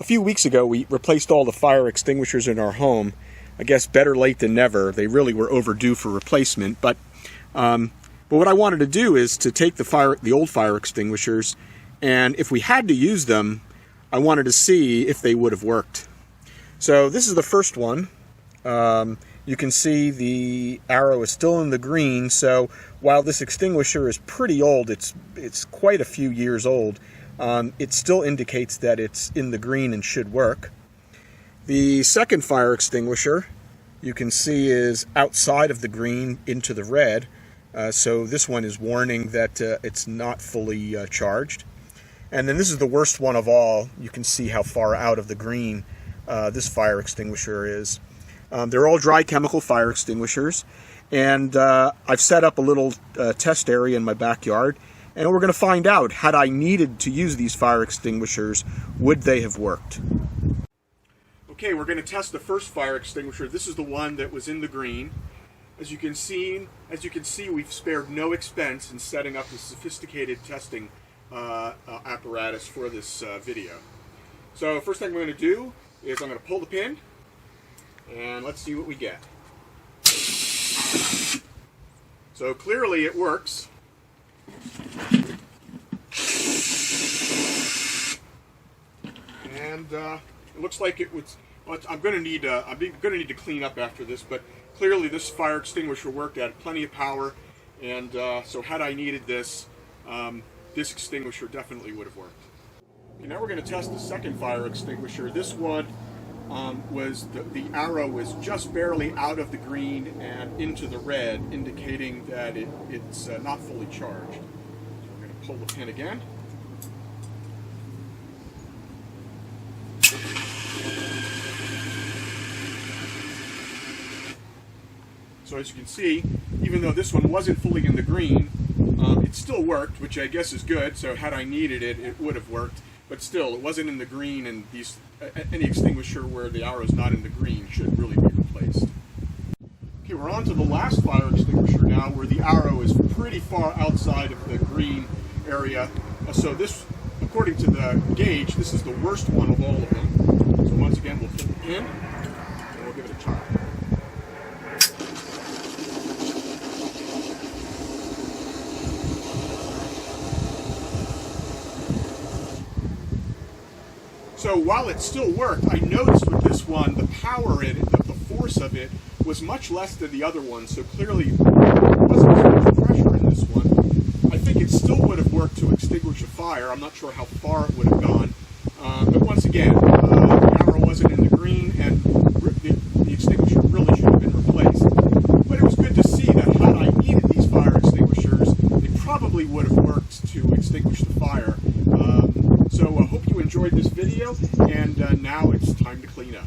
A few weeks ago, we replaced all the fire extinguishers in our home. I guess better late than never. They really were overdue for replacement. But what I wanted to do is to take the old fire extinguishers, and if we had to use them, I wanted to see if they would have worked. So this is the first one. You can see the arrow is still in the green, so while this extinguisher is pretty old, it's quite a few years old, it still indicates that it's in the green and should work. The second fire extinguisher, you can see, is outside of the green into the red, so this one is warning that it's not fully charged. And then this is the worst one of all. You can see how far out of the green this fire extinguisher is. They're all dry chemical fire extinguishers, and I've set up a little test area in my backyard, and we're going to find out, had I needed to use these fire extinguishers, would they have worked? Okay, we're going to test the first fire extinguisher. This is the one that was in the green. As you can see, we've spared no expense in setting up a sophisticated testing apparatus for this video. So first thing I'm going to do is I'm going to pull the pin, and let's see what we get. So clearly it works. And it looks like it was. Well, I'm going to need to clean up after this, but clearly this fire extinguisher worked. It had plenty of power, and so had I needed this, this extinguisher definitely would have worked. Okay, now we're going to test the second fire extinguisher. This one was the arrow was just barely out of the green and into the red, indicating that it's not fully charged. So we're going to pull the pin again. So as you can see, even though this one wasn't fully in the green, it still worked, which I guess is good. So had I needed it, it would have worked. But still, it wasn't in the green, and any extinguisher where the arrow is not in the green should really be replaced. Okay, we're on to the last fire extinguisher now, where the arrow is pretty far outside of the green area. So this, according to the gauge, this is the worst one of all of them. So once again, we'll flip the pin, and we'll give it a try. So while it still worked, I noticed with this one, the power in it, the force of it, was much less than the other one. So clearly, there wasn't so much pressure in this one. I think it still would have worked to extinguish a fire. I'm not sure how far it would have gone. But once again, the arrow wasn't in the green, and the extinguisher really should have been replaced. But it was good to see that had I needed these fire extinguishers, they probably would have worked to extinguish the fire. So I hope you enjoyed this video, and now it's time to clean up.